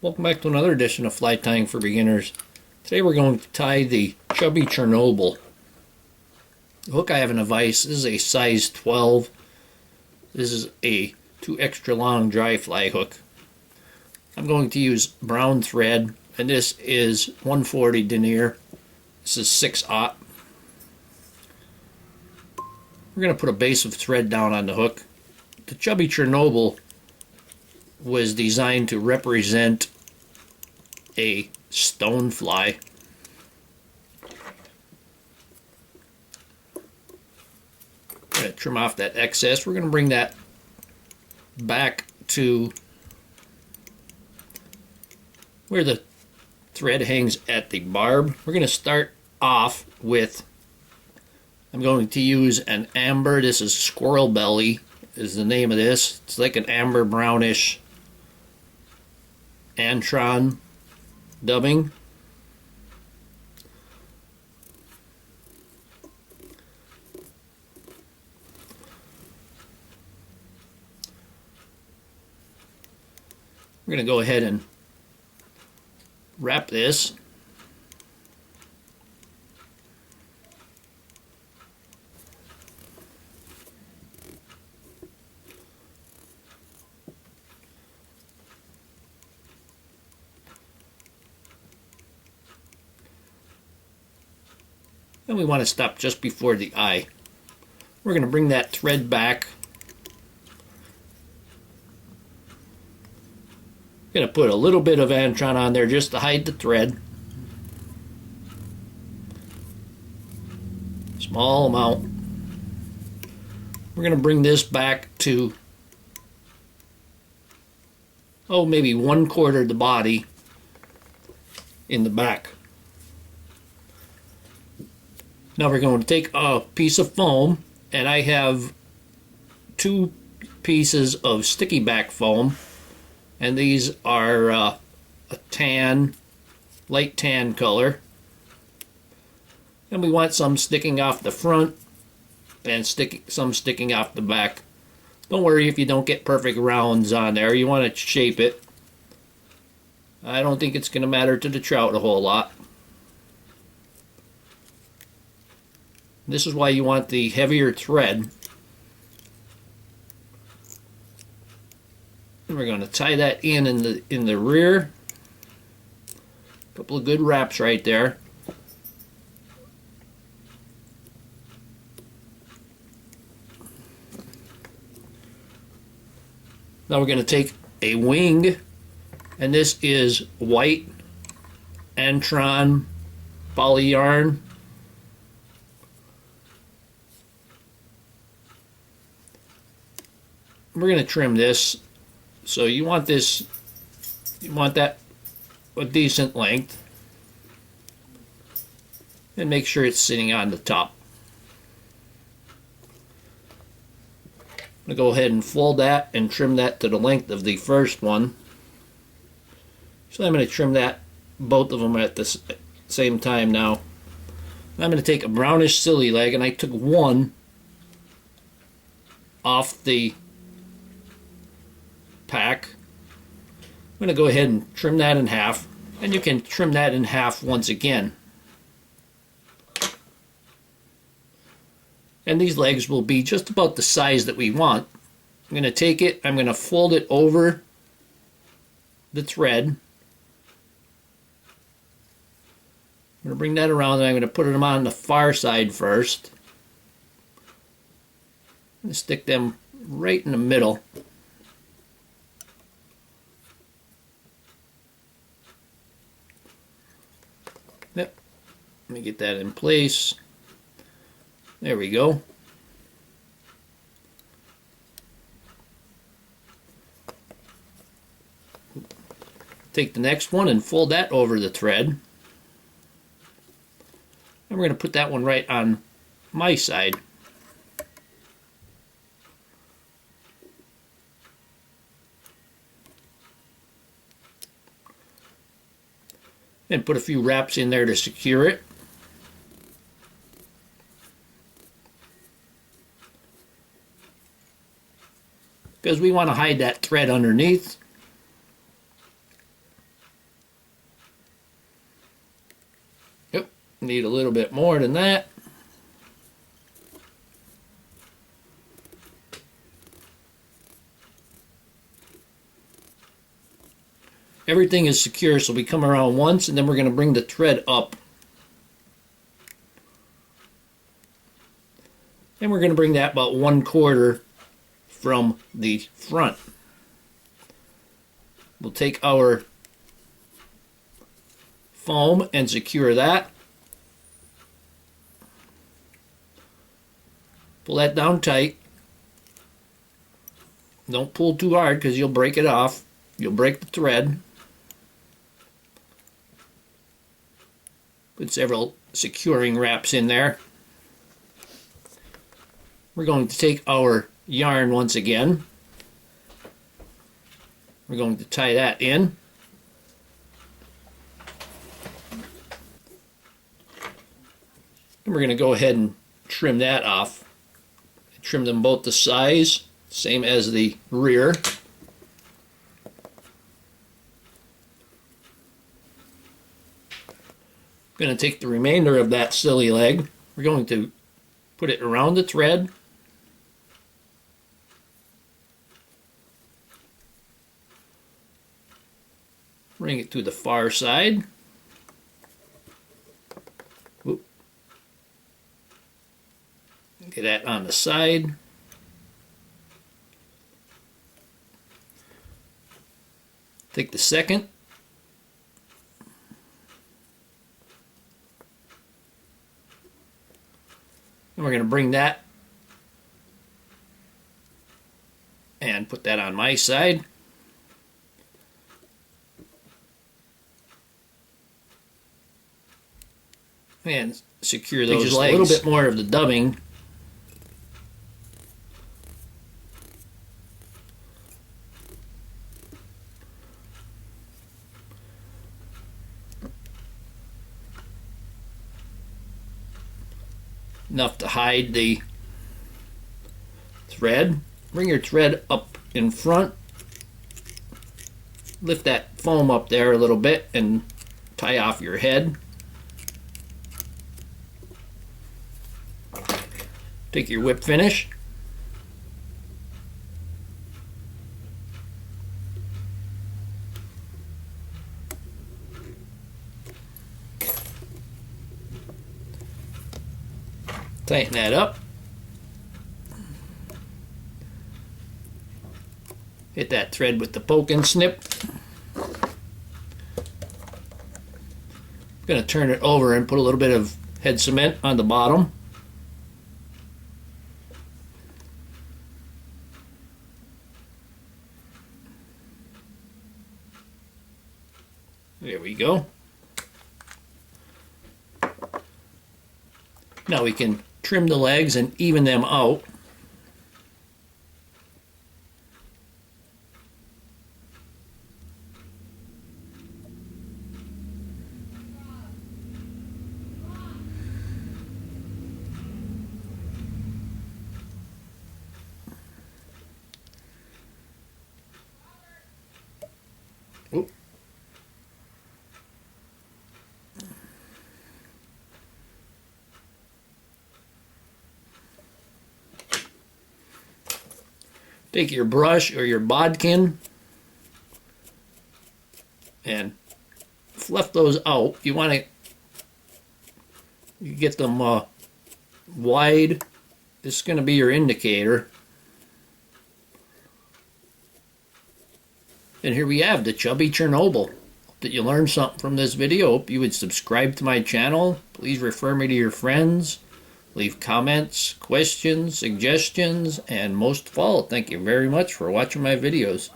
Welcome back to another edition of Fly Tying for Beginners. Today we're going to tie the Chubby Chernobyl. The hook I have in a vise, this is a size 12. This is a 2 extra long dry fly hook. I'm going to use brown thread, and this is 140 denier. This is 6/0. We're going to put a base of thread down on the hook. The Chubby Chernobyl was designed to represent a stonefly. I'm going to trim off that excess. We're going to bring that back to where the thread hangs at the barb. We're going to start off with, I'm going to use an amber. This is Squirrel Belly is the name of this. It's like an amber brownish Antron dubbing. We're going to go ahead and wrap this. And we want to stop just before the eye. We're going to bring that thread back. Going to put a little bit of Antron on there just to hide the thread. Small amount. We're going to bring this back to, maybe 1/4 the body in the back. Now we're going to take a piece of foam, and I have 2 pieces of sticky back foam, and these are a tan, light tan color. And we want some sticking off the front and some sticking off the back. Don't worry if you don't get perfect rounds on there. You want to shape it. I don't think it's going to matter to the trout a whole lot. This is why you want the heavier thread. And we're going to tie that in the rear. A couple of good wraps right there. Now we're going to take a wing, and this is white Antron poly yarn. We're going to trim this, so you want that a decent length, and make sure it's sitting on the top. I'm going to go ahead and fold that and trim that to the length of the first one. So I'm going to trim that, both of them at the same time now. I'm going to take a brownish silly leg, and I took one off the pack. I'm going to go ahead and trim that in half, and you can trim that in half once again. And these legs will be just about the size that we want. I'm going to take it, I'm going to fold it over the thread. I'm going to bring that around, and I'm going to put them on the far side first. I'm going to stick them right in the middle. Yep. Let me get that in place. There we go. Take the next one and fold that over the thread. And we're going to put that one right on my side. And put a few wraps in there to secure it. because we want to hide that thread underneath. Need a little bit more than that. Everything is secure, so we come around once, and then we're going to bring the thread up. And we're going to bring that about 1/4 from the front. We'll take our foam and secure that. Pull that down tight. Don't pull too hard because you'll break it off. You'll break the thread. Put several securing wraps in there. We're going to take our yarn once again. We're going to tie that in. And we're going to go ahead and trim that off. Trim them both the size, same as the rear. I'm going to take the remainder of that silly leg. We're going to put it around the thread. Bring it to the far side. Whoop. Get that on the side. Take the second. And we're going to bring that and put that on my side. And secure those legs. A little bit more of the dubbing. Enough to hide the thread. Bring your thread up in front. Lift that foam up there a little bit and tie off your head. Take your whip finish. Tighten that up. Hit that thread with the poke and snip. I'm going to turn it over and put a little bit of head cement on the bottom. There we go. Now we can trim the legs and even them out. Oop. Take your brush or your bodkin and fluff those out. You want to get them wide. This is going to be your indicator. And here we have the Chubby Chernobyl. Hope that you learned something from this video. Hope you would subscribe to my channel. Please refer me to your friends. Leave comments, questions, suggestions, and most of all, thank you very much for watching my videos.